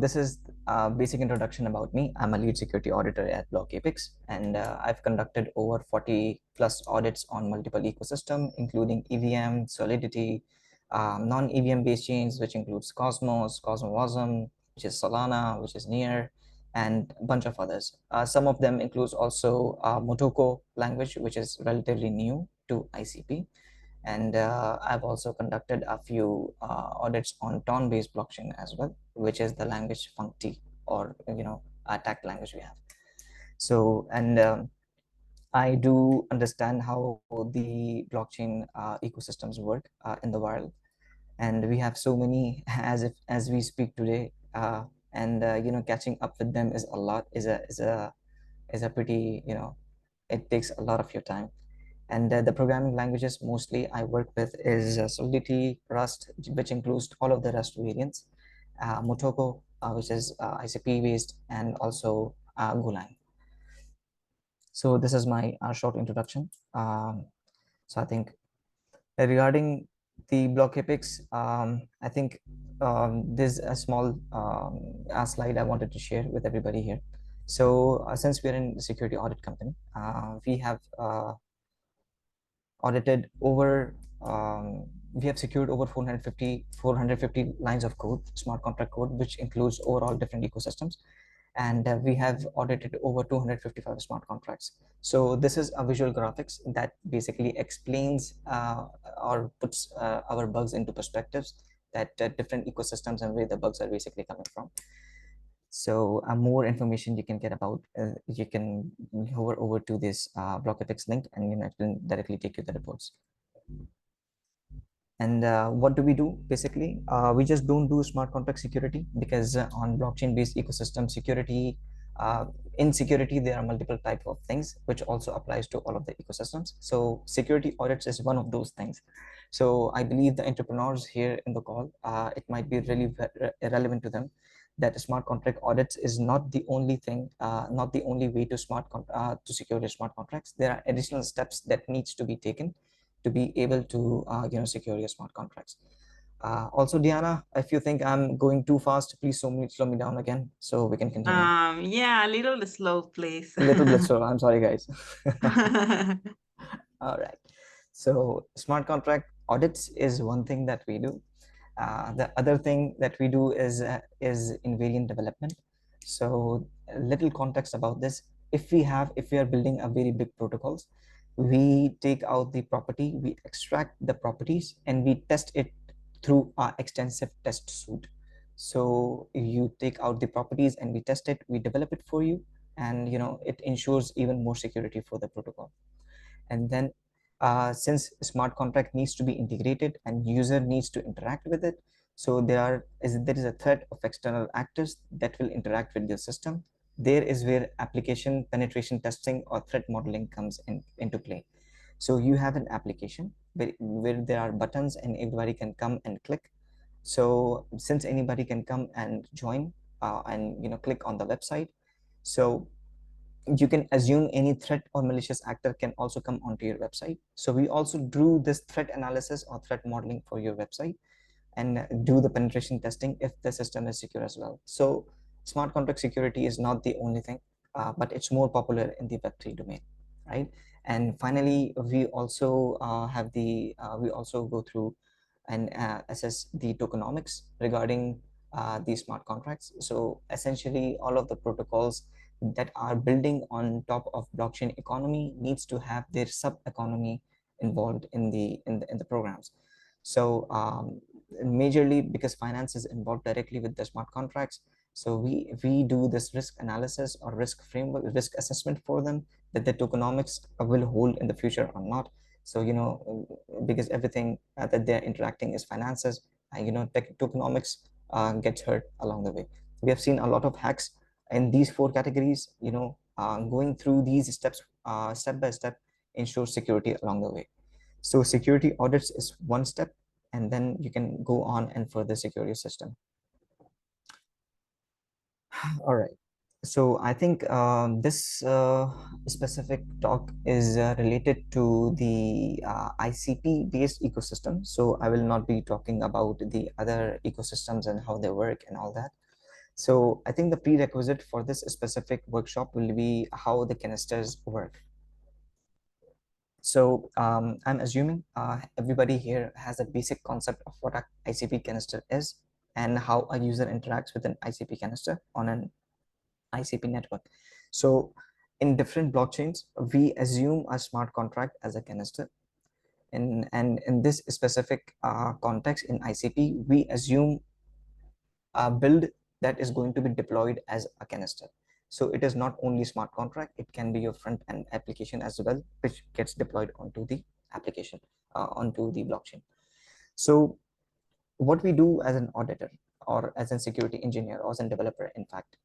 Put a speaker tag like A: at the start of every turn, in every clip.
A: This is a basic introduction about me. I'm a lead security auditor at Block Apex, and I've conducted over 40 plus audits on multiple ecosystem, including EVM, Solidity, non-EVM based chains, which includes Cosmos, Cosmosm, which is Solana, which is Near, and a bunch of others. Some of them includes also Motoko language, which is relatively new to ICP. And I've also conducted a few audits on Tron-based blockchain as well, which is the language funcT, or attack language we have. So, and I do understand how the blockchain ecosystems work in the world, and we have so many as we speak today. And catching up with them is a lot. Is a pretty it takes a lot of your time. And the programming languages mostly I work with is Solidity, Rust, which includes all of the Rust variants, Motoko, which is ICP based, and also Golang. So this is my short introduction. So I think regarding the Block Apex, I think there's a small slide I wanted to share with everybody here. So since we're in the security audit company, we have audited over we have secured over 450 lines of code, smart contract code, which includes overall different ecosystems. And we have audited over 255 smart contracts. So this is a visual graphics that basically explains or puts our bugs into perspectives, that different ecosystems and where the bugs are basically coming from. So more information you can get about, you can hover over to this BlockFX link, and it will directly take you to the reports. And what do we do? Basically, we just don't do smart contract security, because on blockchain-based ecosystem security, in security, there are multiple types of things, which also applies to all of the ecosystems. So security audits is one of those things. So I believe the entrepreneurs here in the call, it might be really relevant to them, that smart contract audits is not the only thing, not the only way to to secure your smart contracts. There are additional steps that needs to be taken to be able to secure your smart contracts. Also, Diana, if you think I'm going too fast, please slow me down again so we can continue.
B: Yeah, a little slow, please.
A: A little bit slow. I'm sorry, guys. All right. So smart contract audits is one thing that we do. The other thing that we do is invariant development. So a little context about this. If we are building a very big protocols, we take out the property, we extract the properties, and we test it through our extensive test suite. So you take out the properties and we test it, we develop it for you, and it ensures even more security for the protocol. And then since smart contract needs to be integrated and user needs to interact with it, so there is a threat of external actors that will interact with your system. There is where application penetration testing or threat modeling comes into play. So you have an application where there are buttons and everybody can come and click. So since anybody can come and join and click on the website, so you can assume any threat or malicious actor can also come onto your website. So we also do this threat analysis or threat modeling for your website, and do the penetration testing if the system is secure as well. So smart contract security is not the only thing, but it's more popular in the Web3 domain, right? And finally, we also we also go through and assess the tokenomics regarding these smart contracts. So essentially, all of the protocols that are building on top of blockchain economy needs to have their sub economy involved in the programs. So majorly because finance is involved directly with the smart contracts, so we do this risk analysis or risk framework, risk assessment for them, that the tokenomics will hold in the future or not. So because everything that they're interacting is finances, and tokenomics gets hurt along the way. We have seen a lot of hacks in these four categories. Going through these steps step by step ensures security along the way. So security audits is one step, and then you can go on and further secure your system. All right. So I think this specific talk is related to the ICP based ecosystem. So I will not be talking about the other ecosystems and how they work and all that. So I think the prerequisite for this specific workshop will be how the canisters work. So I'm assuming everybody here has a basic concept of what an ICP canister is and how a user interacts with an ICP canister on an ICP network. So in different blockchains, we assume a smart contract as a canister. And in this specific context in ICP, we assume a build that is going to be deployed as a canister. So it is not only smart contract, it can be your front end application as well, which gets deployed onto the application, onto the blockchain. So what we do as an auditor or as a security engineer or as a developer, in fact,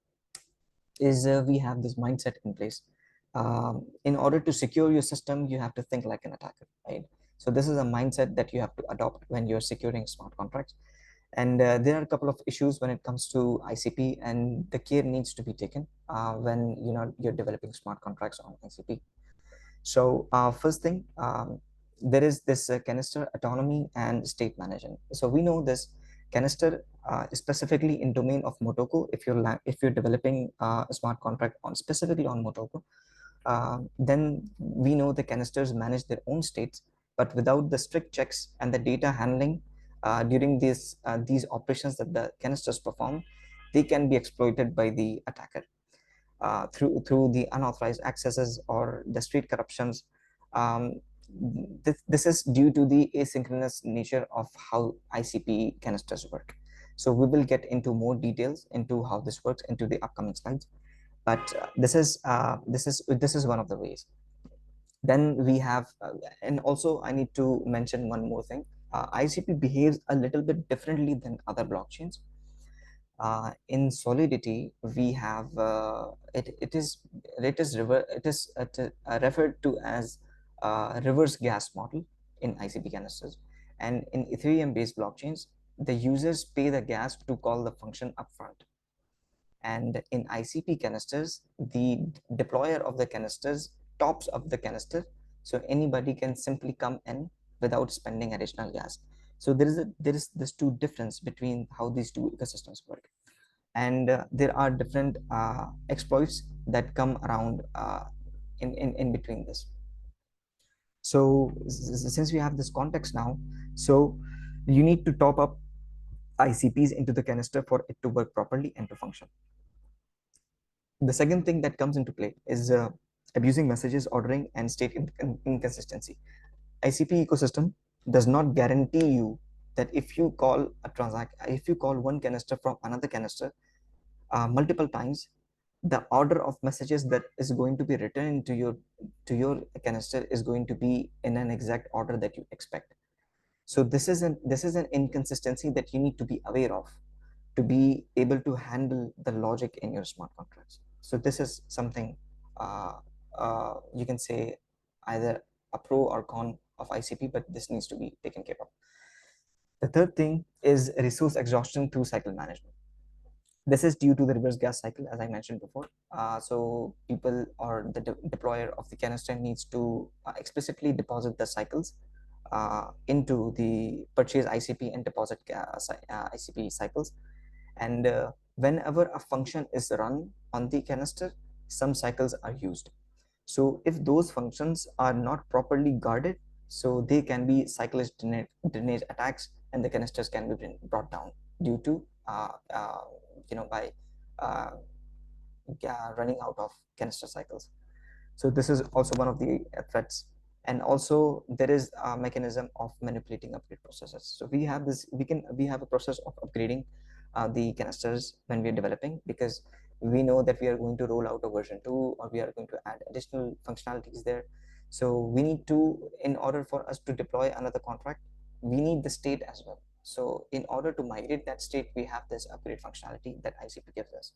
A: is we have this mindset in place. In order to secure your system, you have to think like an attacker, right? So this is a mindset that you have to adopt when you're securing smart contracts. And there are a couple of issues when it comes to ICP, and the care needs to be taken when you're developing smart contracts on ICP. So first thing, there is this canister autonomy and state management. So we know this canister specifically in domain of Motoko. If you're developing a smart contract on specifically on Motoko, then we know the canisters manage their own states, but without the strict checks and the data handling during these operations that the canisters perform, they can be exploited by the attacker through the unauthorized accesses or the street corruptions. Um, this is due to the asynchronous nature of how ICP canisters work. So we will get into more details into how this works into the upcoming slides. But this is one of the ways. Then we have, and also I need to mention one more thing. ICP behaves a little bit differently than other blockchains. In Solidity, we have it is referred to as reverse gas model in ICP canisters, and in Ethereum-based blockchains, the users pay the gas to call the function upfront. And in ICP canisters, the deployer of the canisters tops up the canister, so anybody can simply come in without spending additional gas. So there is this two difference between how these two ecosystems work. And there are different exploits that come around in between this. So since we have this context now, so you need to top up ICPs into the canister for it to work properly and to function. The second thing that comes into play is abusing messages ordering and state inconsistency. ICP ecosystem does not guarantee you that if you call one canister from another canister multiple times, the order of messages that is going to be written to your canister is going to be in an exact order that you expect. So this is an inconsistency that you need to be aware of to be able to handle the logic in your smart contracts. So this is something you can say either a pro or con of ICP, but this needs to be taken care of. The third thing is resource exhaustion through cycle management. This is due to the reverse gas cycle, as I mentioned before. So people or the deployer of the canister needs to explicitly deposit the cycles into the purchase ICP and deposit ICP cycles. And whenever a function is run on the canister, some cycles are used. So if those functions are not properly guarded, so they can be cyclist drainage attacks, and the canisters can be brought down due to by uh, running out of canister cycles. So this is also one of the threats. And also there is a mechanism of manipulating upgrade processes. So we have a process of upgrading the canisters when we are developing, because we know that we are going to roll out a version 2, or we are going to add additional functionalities there. So we need to, in order for us to deploy another contract, we need the state as well. So in order to migrate that state, we have this upgrade functionality that ICP gives us.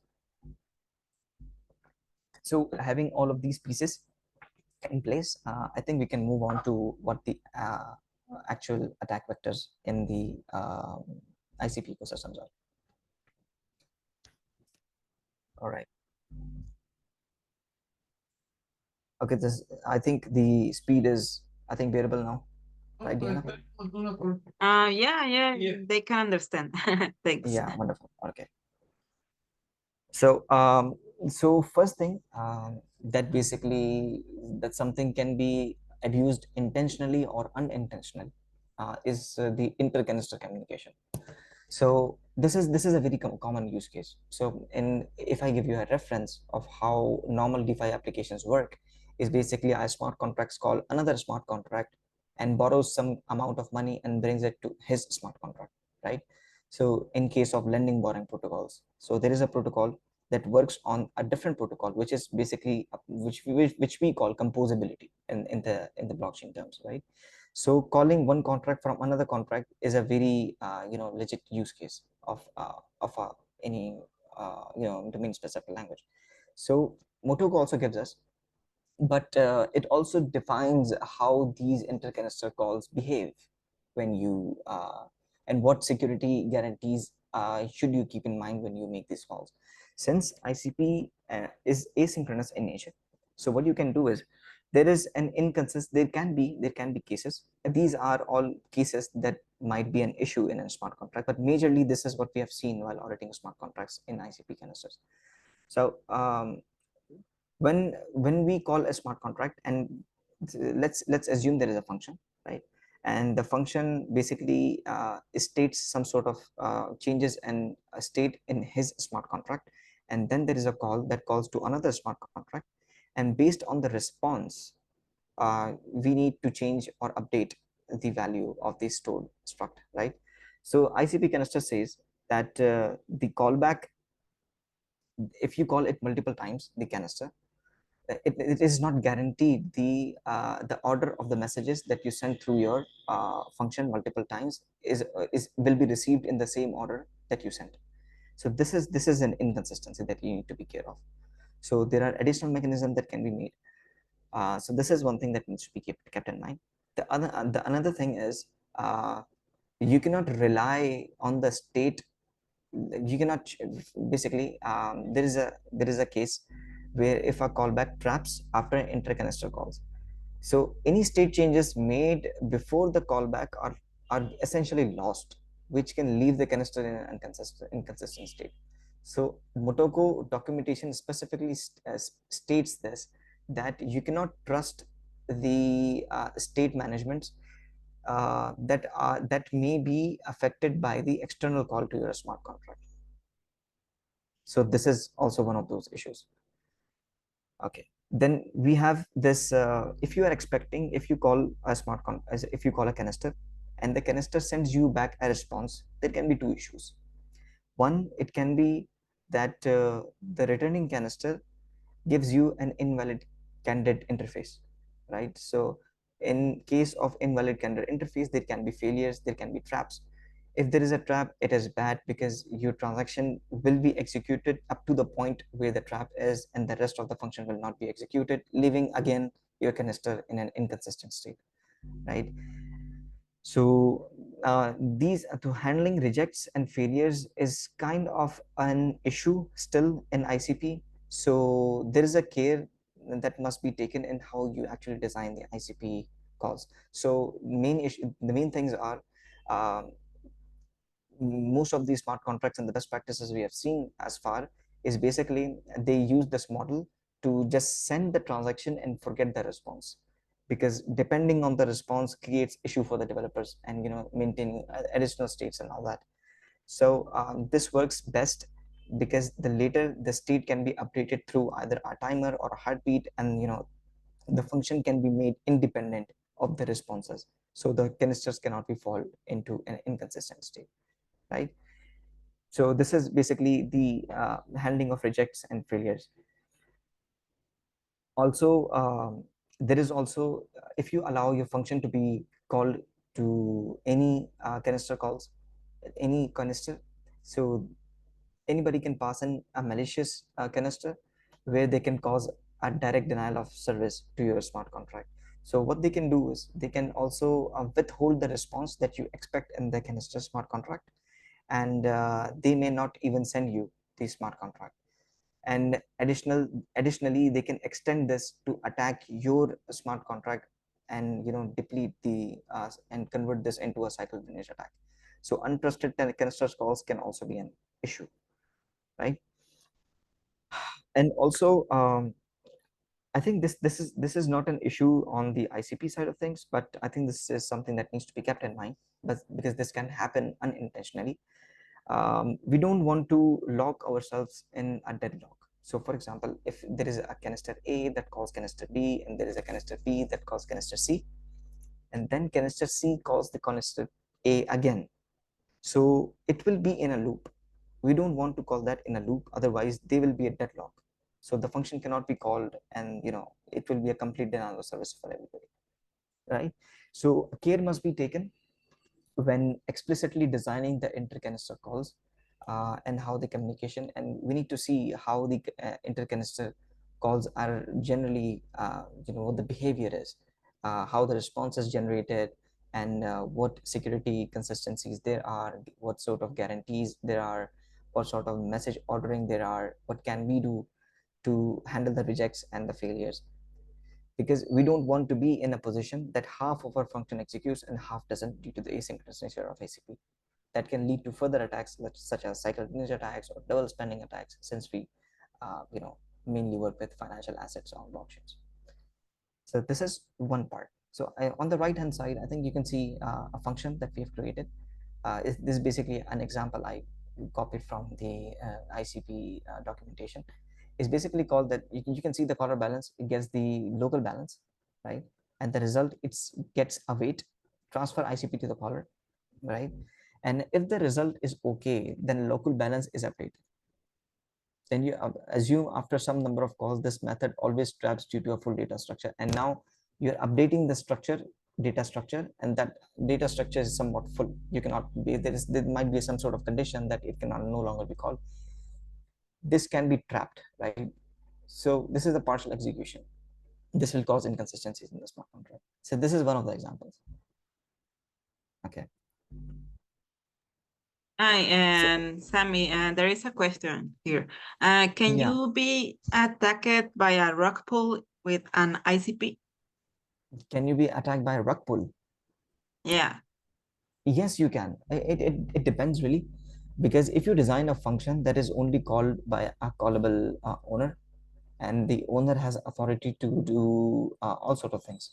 A: So having all of these pieces in place, I think we can move on to what the actual attack vectors in the ICP ecosystems are. All right. Okay, I think the speed is, I think, bearable now, right, Diana?
B: Yeah, they can understand. Thanks.
A: Yeah, wonderful. Okay. So first thing, that basically that something can be abused intentionally or unintentionally, is the intercanister communication. So this is a very common use case. So in if I give you a reference of how normal DeFi applications work, is basically a smart contracts call another smart contract and borrows some amount of money and brings it to his smart contract, right? So in case of lending borrowing protocols, so there is a protocol that works on a different protocol, which is basically which we call composability in the blockchain terms, right? So calling one contract from another contract is a very legit use case of any domain specific language. So Motoko also gives us, but it also defines how these interconnector calls behave when you and what security guarantees should you keep in mind when you make these calls. Since ICP is asynchronous in nature, so what you can do is there is an inconsist there can be cases. These are all cases that might be an issue in a smart contract, but majorly this is what we have seen while auditing smart contracts in ICP canisters. So when we call a smart contract, and let's assume there is a function, right? And the function basically states some sort of changes and a state in his smart contract, and then there is a call that calls to another smart contract, and based on the response, we need to change or update the value of the stored struct, right? So ICP canister says that the callback, if you call it multiple times the canister, it is not guaranteed the order of the messages that you send through your function multiple times is will be received in the same order that you sent. So this is an inconsistency that you need to be care of. So there are additional mechanisms that can be made. So this is one thing that needs to be kept in mind. The another thing is, uh, you cannot rely on the state. You cannot basically, there is a case where if a callback traps after interconnector calls, so any state changes made before the callback are essentially lost, which can leave the canister in an inconsistent state. So Motoko documentation specifically states this, that you cannot trust the state management that may be affected by the external call to your smart contract. So this is also one of those issues. Okay, then we have this, if you are expecting, if you call a as if you call a canister and the canister sends you back a response, there can be two issues. One, it can be that the returning canister gives you an invalid candidate interface, right? So in case of invalid candidate interface, there can be failures, there can be traps. If there is a trap, it is bad because your transaction will be executed up to the point where the trap is, and the rest of the function will not be executed, leaving again your canister in an inconsistent state, right? So these to handling rejects and failures is kind of an issue still in ICP. So there is a care that must be taken in how you actually design the ICP calls. So the main things are, um, most of these smart contracts and the best practices we have seen as far is basically they use this model to just send the transaction and forget the response, because depending on the response creates issue for the developers and maintaining additional states and all that. So this works best because the later the state can be updated through either a timer or a heartbeat, and the function can be made independent of the responses, so the canisters cannot be fall into an inconsistent state, right? So this is basically the handling of rejects and failures. Also, there is also, if you allow your function to be called to any canister calls, any canister, so anybody can pass in a malicious canister where they can cause a direct denial of service to your smart contract. So what they can do is they can also withhold the response that you expect in the canister smart contract, and they may not even send you the smart contract. And additionally, they can extend this to attack your smart contract and deplete the and convert this into a cycle lineage attack. So untrusted canister calls can also be an issue, right? And also, I think this is not an issue on the ICP side of things, but I think this is something that needs to be kept in mind, but because this can happen unintentionally. We don't want to lock ourselves in a deadlock. So for example, if there is a canister A that calls canister B, and there is a canister B that calls canister C, and then canister C calls the canister A again, so it will be in a loop. We don't want to call that in a loop, otherwise they will be a deadlock. So the function cannot be called, and it will be a complete denial of service for everybody, right? So care must be taken when explicitly designing the intercanister calls, and how the communication, and we need to see how the intercanister calls are generally, what the behavior is, how the response is generated, and what security consistencies there are, what sort of guarantees there are, what sort of message ordering there are, what can we do to handle the rejects and the failures, because we don't want to be in a position that half of our function executes and half doesn't due to the asynchronous nature of ACP. That can lead to further attacks such as cyclic ninja attacks or double spending attacks, since we uh, you know mainly work with financial assets on blockchains. So this is one part. So on the right hand side, I think you can see a function that we have created. This is basically an example I copied from the ICP documentation. It's basically called that you can see the caller balance, it gets the local balance, right? And the result, it gets await, transfer ICP to the caller, right? And if the result is okay, then local balance is updated. Then you assume after some number of calls, this method always traps due to a full data structure. And now you're updating the data structure, and that data structure is somewhat full. You cannot be, there might be some sort of condition that it cannot no longer be called. This can be trapped, right? So this is the partial execution. This will cause inconsistencies in the smart contract. So this is one of the examples. Okay.
B: Hi,
A: So
B: and Sammy, there is a question here. Can
A: yeah,
B: you be attacked by a rock pool with an ICP?
A: can you be attacked by a rug pull?
B: Yeah.
A: Yes, you can. It depends really, because if you design a function that is only called by a callable owner, and the owner has authority to do all sort of things.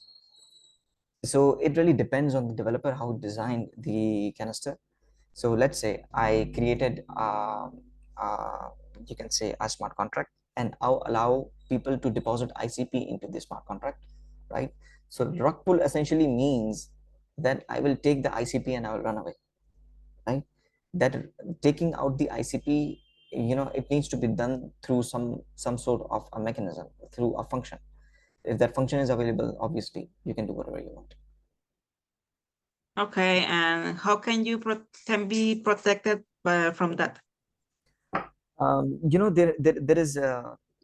A: So it really depends on the developer how to design the canister. So let's say I created, you can say, a smart contract, and I'll allow people to deposit ICP into the smart contract, right? So rug pull essentially means that I will take the ICP and I will run away, right? That taking out the ICP, it needs to be done through some sort of a mechanism, through a function. If that function is available, obviously you can do whatever you want.
B: Okay, and how can you can be protected from that?
A: There is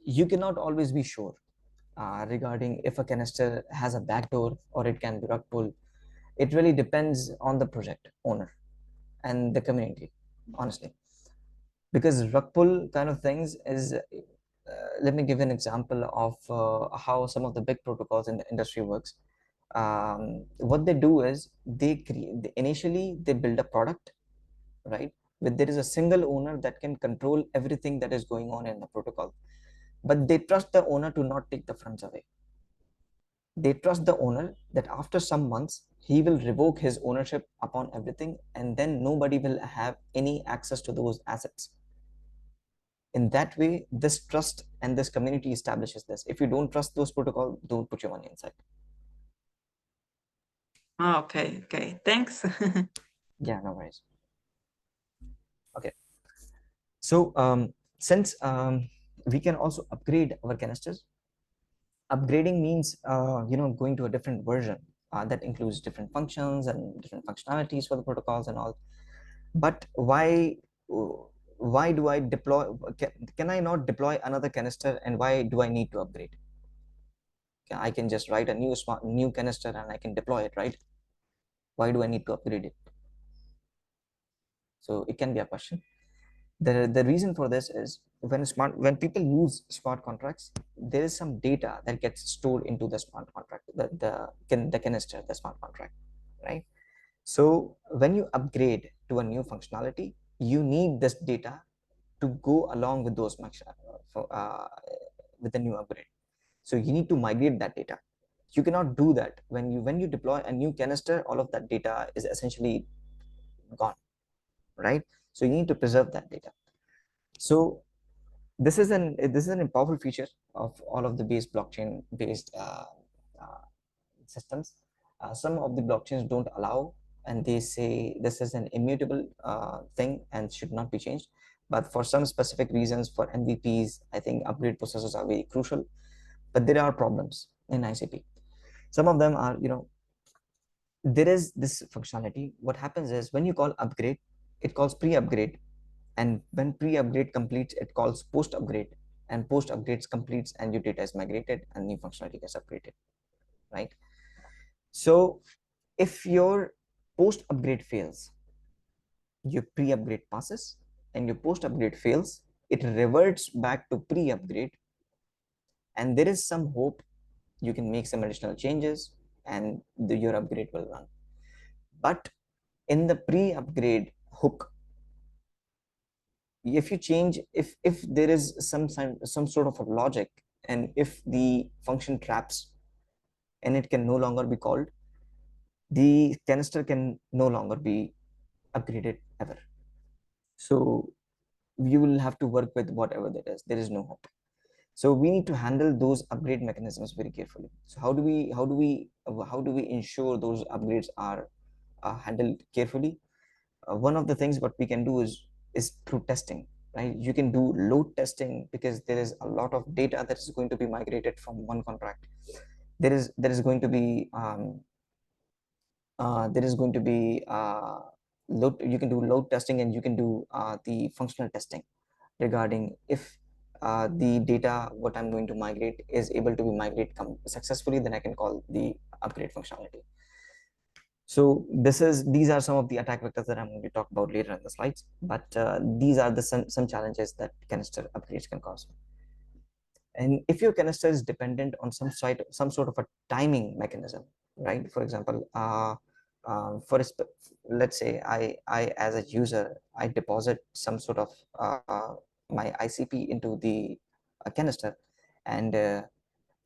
A: you cannot always be sure regarding if a canister has a backdoor or it can be rug pull. It really depends on the project owner and the community, honestly, because rug pull kind of things is, let me give an example of how some of the big protocols in the industry works. What they do is initially they build a product, right? But there is a single owner that can control everything that is going on in the protocol, but they trust the owner to not take the funds away. They trust the owner that after some months he will revoke his ownership upon everything, and then nobody will have any access to those assets. In that way, this trust and this community establishes this. If you don't trust those protocols, don't put your money inside.
B: Oh, okay, okay, thanks.
A: Yeah, no worries. Okay. So since we can also upgrade our canisters, upgrading means going to a different version that includes different functions and different functionalities for the protocols and all. But why do I deploy, can I not deploy another canister, and why do I need to upgrade? I can just write a new canister and I can deploy it, right? Why do I need to upgrade it? So it can be a question. The reason for this is when people use smart contracts, there is some data that gets stored into the smart contract, the canister, the smart contract, right? So when you upgrade to a new functionality, you need this data to go along with those with the new upgrade. So you need to migrate that data. You cannot do that when you deploy a new canister. All of that data is essentially gone, right? So you need to preserve that data. So this is an powerful feature of all of the base blockchain based uh, systems. Some of the blockchains don't allow, and they say this is an immutable thing and should not be changed. But for some specific reasons, for MVPs, I think upgrade processes are very crucial. But there are problems in ICP. Some of them are, there is this functionality. What happens is when you call upgrade, it calls pre-upgrade, and when pre-upgrade completes, it calls post-upgrade, and post-upgrades completes, and your data is migrated, and new functionality gets upgraded, right? So if your post-upgrade fails, your pre-upgrade passes, and your post-upgrade fails, it reverts back to pre-upgrade, and there is some hope you can make some additional changes, and your upgrade will run. But in the pre-upgrade hook, if you change, if there is some sort of a logic, and if the function traps and it can no longer be called, the canister can no longer be upgraded ever. So you will have to work with whatever that is. There is no hope. So we need to handle those upgrade mechanisms very carefully. So how do we ensure those upgrades are handled carefully? One of the things what we can do is through testing, right? You can do load testing, because there is a lot of data that is going to be migrated from one contract. There is going to be there is going to be load. You can do load testing, and you can do the functional testing regarding if the data what I'm going to migrate is able to be migrated successfully, then I can call the upgrade functionality. So these are some of the attack vectors that I'm going to talk about later in the slides, but these are some challenges that canister upgrades can cause. And if your canister is dependent on some sort of a timing mechanism, right? For example, let's say I as a user, I deposit some sort of my ICP into the canister, and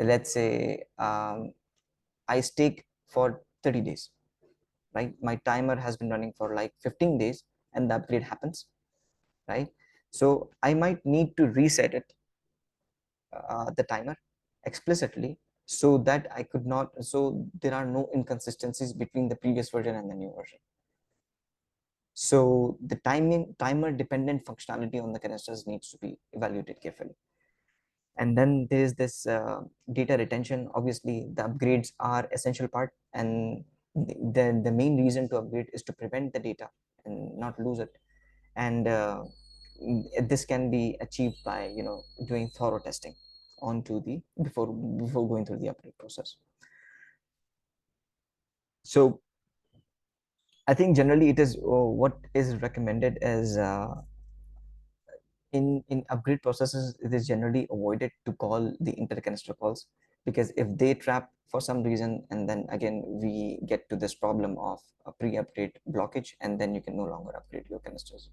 A: let's say I stake for 30 days, right? My timer has been running for like 15 days, and the upgrade happens, right? So I might need to reset it, the timer explicitly, so that I could not, so there are no inconsistencies between the previous version and the new version. So the timer dependent functionality on the canisters needs to be evaluated carefully. And then there is this data retention. Obviously the upgrades are essential part, and the main reason to upgrade is to prevent the data and not lose it. And this can be achieved by doing thorough testing onto the before going through the upgrade process. So I think generally it is what is recommended is in upgrade processes, it is generally avoided to call the intercanister calls, because if they trap for some reason, and then again we get to this problem of a pre-upgrade blockage, and then you can no longer upgrade your canisters.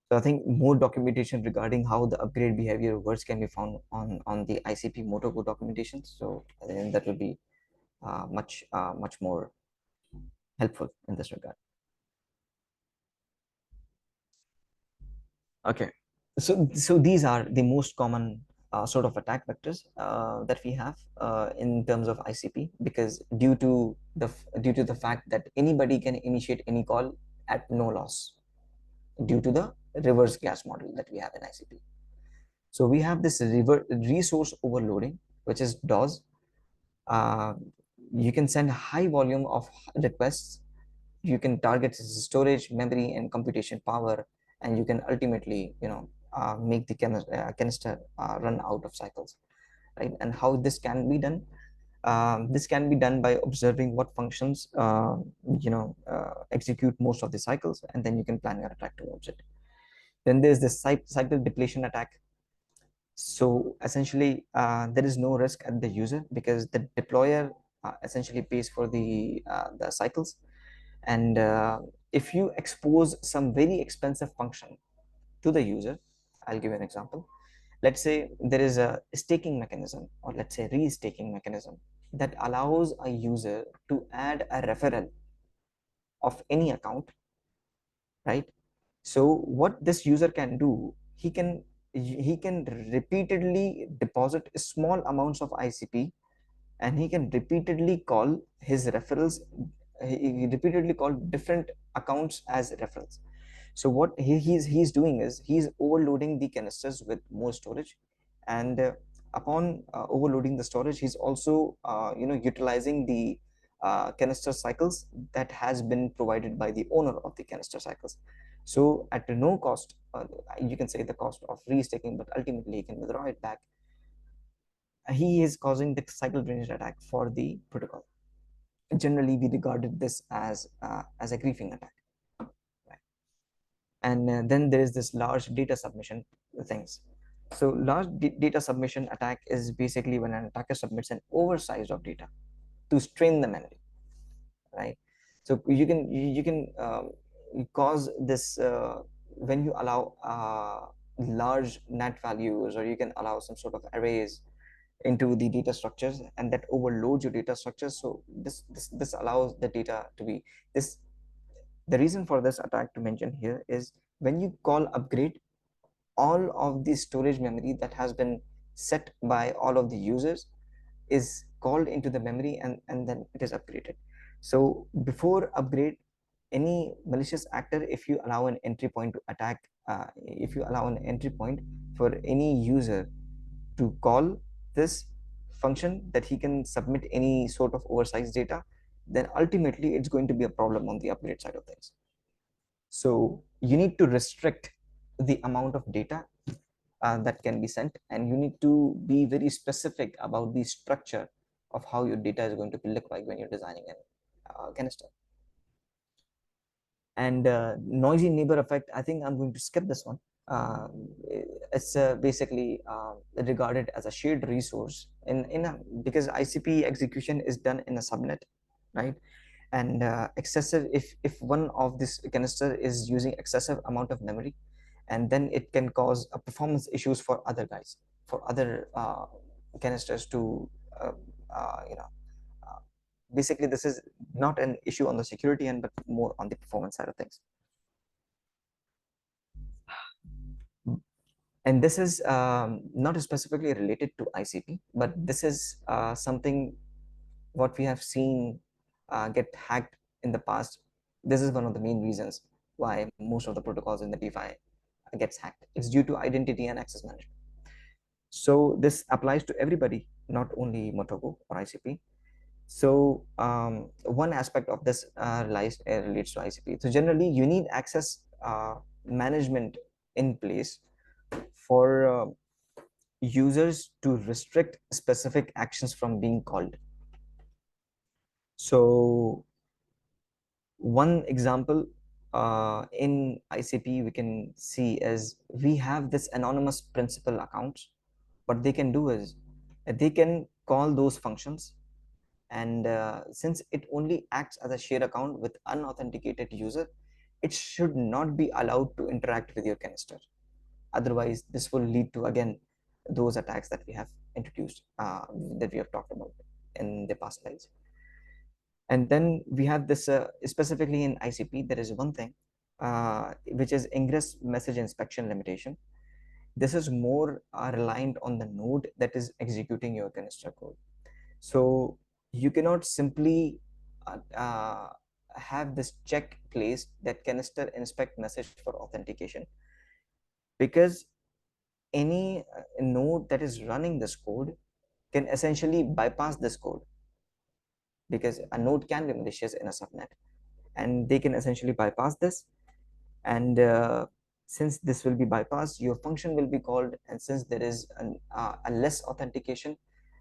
A: So I think more documentation regarding how the upgrade behavior works can be found on the ICP Motoko documentation. So I think that will be much more helpful in this regard. Okay, so these are the most common sort of attack vectors that we have in terms of ICP, because due to the fact that anybody can initiate any call at no loss, due to the reverse gas model that we have in ICP. So we have this resource overloading, which is DAWs. Uh, you can send high volume of requests. You can target storage, memory, and computation power, and you can ultimately, make the canister run out of cycles, right? And how this can be done? This can be done by observing what functions, execute most of the cycles, and then you can plan your attack towards it. Then there's this cycle depletion attack. So essentially, there is no risk at the user, because the deployer essentially pays for the cycles. And if you expose some very expensive function to the user. I'll give you an example. Let's say there is a staking mechanism, or let's say restaking mechanism, that allows a user to add a referral of any account, right? So what this user can do, he can repeatedly deposit small amounts of ICP, and he can repeatedly call his referrals. He repeatedly call different accounts as referrals. So what he's doing is he's overloading the canisters with more storage, and upon overloading the storage, he's also utilizing the canister cycles that has been provided by the owner of the canister cycles. So at no cost, you can say the cost of restaking, but ultimately he can withdraw it back. He is causing the cycle drainage attack for the protocol. Generally, we regarded this as a griefing attack, right? And then there is this large data submission things. So large data submission attack is basically when an attacker submits an oversized of data to strain the memory, right? So you can cause this when you allow large net values, or you can allow some sort of arrays into the data structures, and that overloads your data structures. So this allows the data to be this. The reason for this attack to mention here is when you call upgrade, all of the storage memory that has been set by all of the users is called into the memory, and then it is upgraded. So before upgrade, any malicious actor, if you allow an entry point to attack, if you allow an entry point for any user to call this function that he can submit any sort of oversized data, then ultimately it's going to be a problem on the upgrade side of things. So you need to restrict the amount of data that can be sent, and you need to be very specific about the structure of how your data is going to look like when you're designing a canister. And noisy neighbor effect, I think I'm going to skip this one. uh, it's basically regarded as a shared resource in a, because ICP execution is done in a subnet, right? And excessive, if one of this canister is using excessive amount of memory, and then it can cause performance issues for other guys, for other canisters to uh, uh, you know uh, basically this is not an issue on the security end, but more on the performance side of things. And this is not specifically related to ICP, but this is something what we have seen get hacked in the past. This is one of the main reasons why most of the protocols in the DeFi gets hacked. It's due to identity and access management. So this applies to everybody, not only Motoko or ICP. So one aspect of this relates to ICP. So generally, you need access management in place for users to restrict specific actions from being called. So one example in ICP we can see is we have this anonymous principal accounts. What they can do is they can call those functions, and since it only acts as a shared account with unauthenticated user, it should not be allowed to interact with your canister. Otherwise, this will lead to again those attacks that we have introduced, that we have talked about in the past slides. And then we have this specifically in ICP, there is one thing which is ingress message inspection limitation. This is more reliant on the node that is executing your canister code. So you cannot simply have this check placed that canister inspect message for authentication, because any node that is running this code can essentially bypass this code, because a node can be malicious in a subnet, and they can essentially bypass this. And since this will be bypassed, your function will be called, and since there is a less authentication,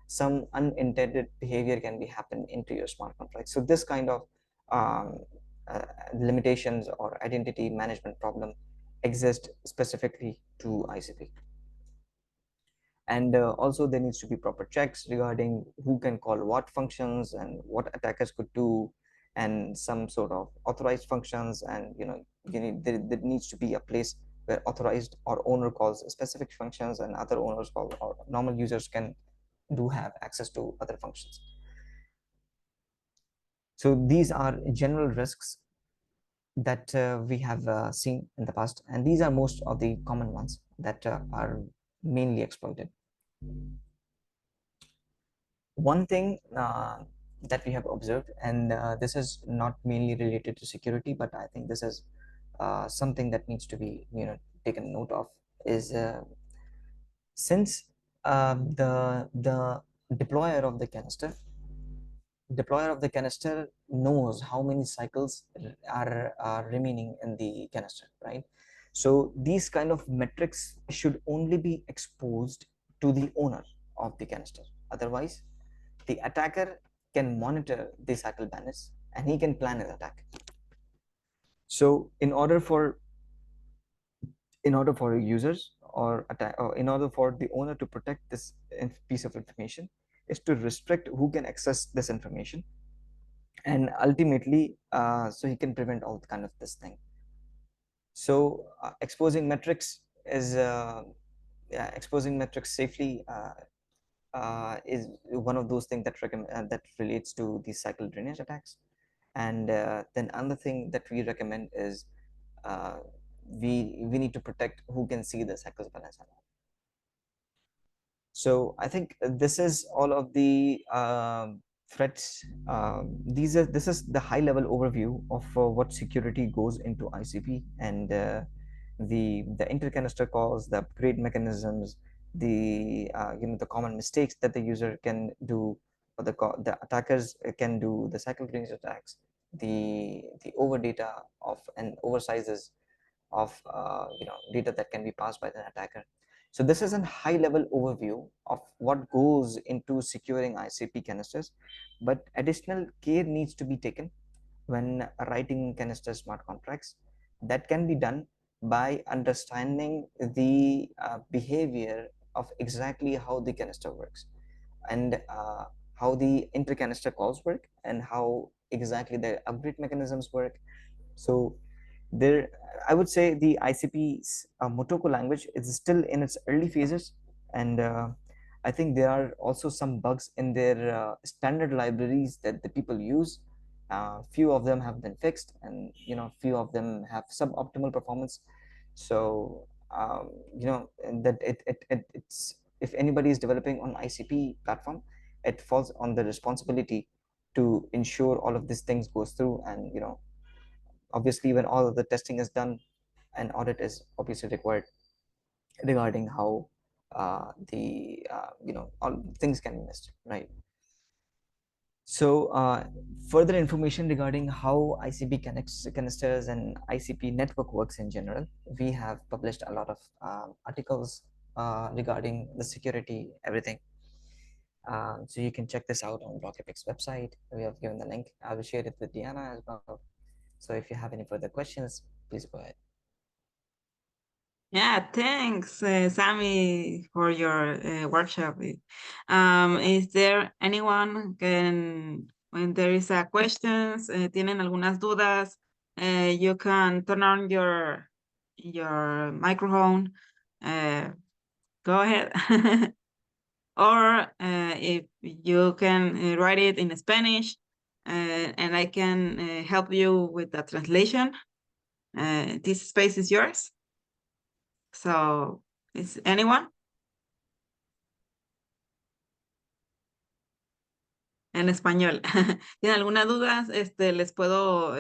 A: some unintended behavior can be happen into your smart contract. So this kind of um, limitations or identity management problem exist specifically to ICP. And also there needs to be proper checks regarding who can call what functions and what attackers could do, and some sort of authorized functions. And there needs to be a place where authorized or owner calls specific functions and other owners call, or normal users can do have access to other functions. So these are general risks that we have seen in the past, and these are most of the common ones that are mainly exploited. One thing that we have observed, and this is not mainly related to security, but I think this is something that needs to be taken note of, is since the deployer of the canister knows how many cycles are remaining in the canister, right? So these kind of metrics should only be exposed to the owner of the canister. Otherwise, the attacker can monitor the cycle balance and he can plan his attack. So in order for users or in order for the owner to protect this piece of information, is to restrict who can access this information, and ultimately so he can prevent all kind of this thing. So exposing metrics is yeah, exposing metrics safely is one of those things that that relates to the cycle drainage attacks. And then another thing that we recommend is uh, we need to protect who can see the cycles balance. So I think this is all of the threats. This is the high level overview of what security goes into ICP, and the intercanister calls, the upgrade mechanisms, the the common mistakes that the user can do, or the attackers can do, the cycle range attacks, the over data of and oversizes of data that can be passed by the attacker. So this is a high level overview of what goes into securing ICP canisters, but additional care needs to be taken when writing canister smart contracts. That can be done by understanding the behavior of exactly how the canister works, and how the intercanister calls work, and how exactly the upgrade mechanisms work. So there, I would say the ICP's Motoko language is still in its early phases, and I think there are also some bugs in their standard libraries that the people use. Few of them have been fixed, and few of them have suboptimal performance. So that it's, if anybody is developing on ICP platform, it falls on the responsibility to ensure all of these things goes through, and obviously when all of the testing is done, an audit is obviously required regarding how the all things can be missed, right? So further information regarding how ICP canisters and ICP network works in general, we have published a lot of articles regarding the security, everything. So you can check this out on Rocketpic's website. We have given the link. I will share it with Diana as well. So if you have any further questions, please go ahead.
B: Yeah, thanks, Sammy, for your workshop. Is there anyone can, when there is a questions, tienen algunas dudas, you can turn on your microphone. Go ahead. Or if you can write it in Spanish, and I can help you with the translation. This space is yours. So, is anyone? En español. ¿Tienen alguna duda? Les puedo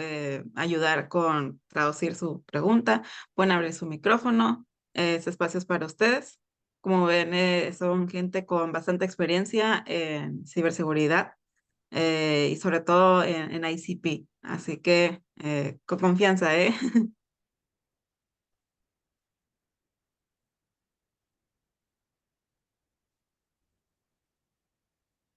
B: ayudar con traducir su pregunta. Pueden abrir su micrófono. Ese espacio es para ustedes. Como ven, son gente con bastante experiencia en ciberseguridad y sobre todo en ICP. Así que con confianza, ¿eh?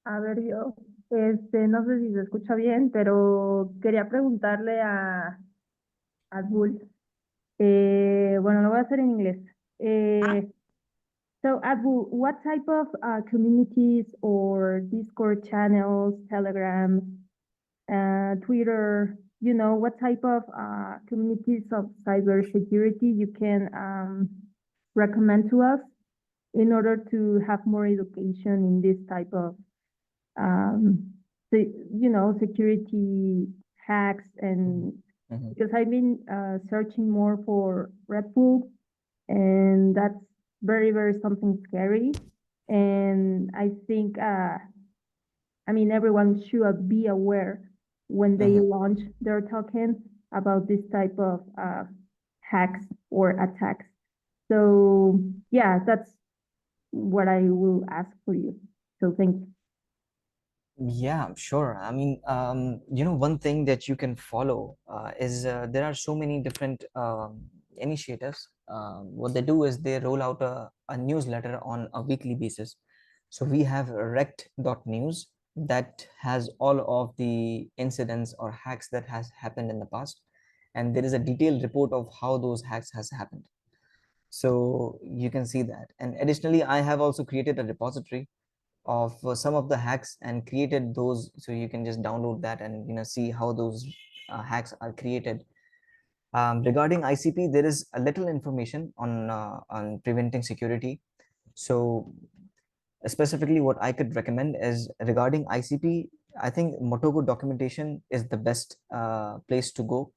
C: A ver, yo, no sé si se escucha bien, pero quería preguntarle a Bull. Bueno, lo voy a hacer en inglés. So, Abu, what type of communities or Discord channels, Telegram, Twitter, you know, what type of communities of cybersecurity you can recommend to us in order to have more education in this type of, you know, security hacks. And
A: Mhm.
C: because I've been searching more for Red Bull, and that's very, very something scary. And I think, I mean, everyone should be aware when they
A: Mhm.
C: launch their token about this type of hacks or attacks. So yeah, that's what I will ask for you. So thank you.
A: Yeah, sure. I mean, you know, one thing that you can follow is there are so many different initiatives. What they do is they roll out a newsletter on a weekly basis. So we have rect.news that has all of the incidents or hacks that has happened in the past, and there is a detailed report of how those hacks has happened. So you can see that. And additionally, I have also created a repository of some of the hacks and created those, so you can just download that and see how those hacks are created. Regarding ICP, there is a little information on preventing security. So specifically what I could recommend is regarding ICP, I think Motoko documentation is the best place to go.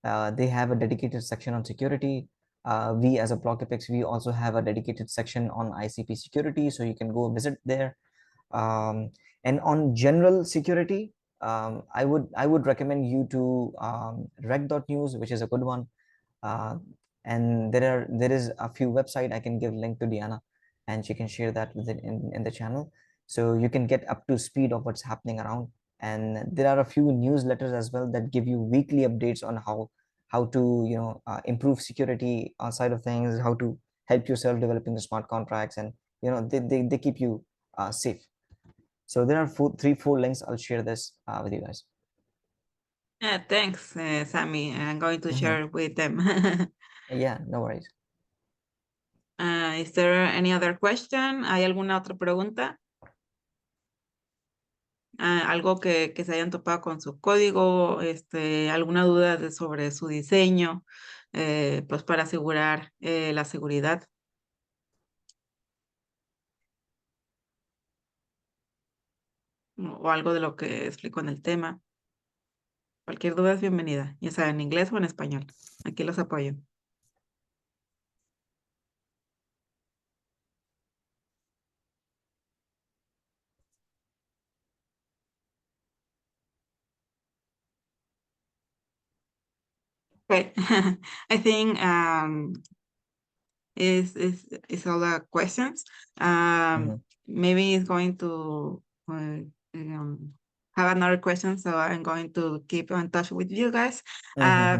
A: They have a dedicated section on security. We as a Blockapex, we also have a dedicated section on ICP security, so you can go visit there. And on general security, I would recommend you to rec.news, which is a good one. uh, and there is a few website I can give link to Diana, and she can share that with it in the channel, so you can get up to speed of what's happening around. And there are a few newsletters as well that give you weekly updates on how to improve security side of things, how to help yourself developing the smart contracts, and they keep you safe. So there are three, four links. I'll share this with you guys.
B: Yeah, thanks, Sammy. I'm going to
A: Mhm.
B: share with them.
A: Yeah, no worries.
B: Is there any other question? ¿Hay alguna otra pregunta? Algo que se hayan topado con su código, alguna duda sobre su diseño, pues para asegurar la seguridad. O algo de lo que explico en el tema. Cualquier duda es bienvenida, ya sea en inglés o en español. Aquí los apoyo. Okay. I think is all the questions.
A: Mhm.
B: Maybe it's going to have another question, so I'm going to keep in touch with you guys. Uh,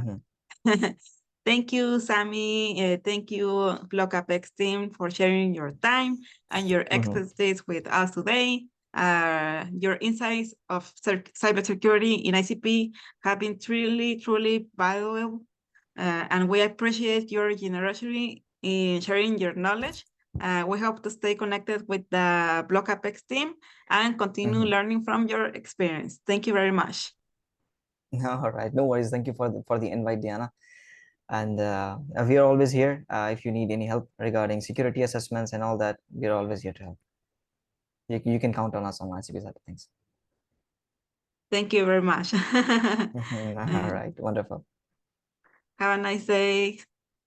A: Mhm.
B: Thank you, Sammy. Thank you, Block Apex team, for sharing your time and your
A: Mhm.
B: expertise with us today. Your insights of cybersecurity in ICP have been truly valuable, and we appreciate your generosity in sharing your knowledge. We hope to stay connected with the Block Apex team and continue
A: Mhm.
B: learning from your experience. Thank you very much.
A: All right, no worries. Thank you for the invite, Diana. And we are always here. If you need any help regarding security assessments and all that, we're always here to help. You can count on us on ICP side of things.
B: Thank you very much.
A: All right, wonderful.
B: Have a nice day.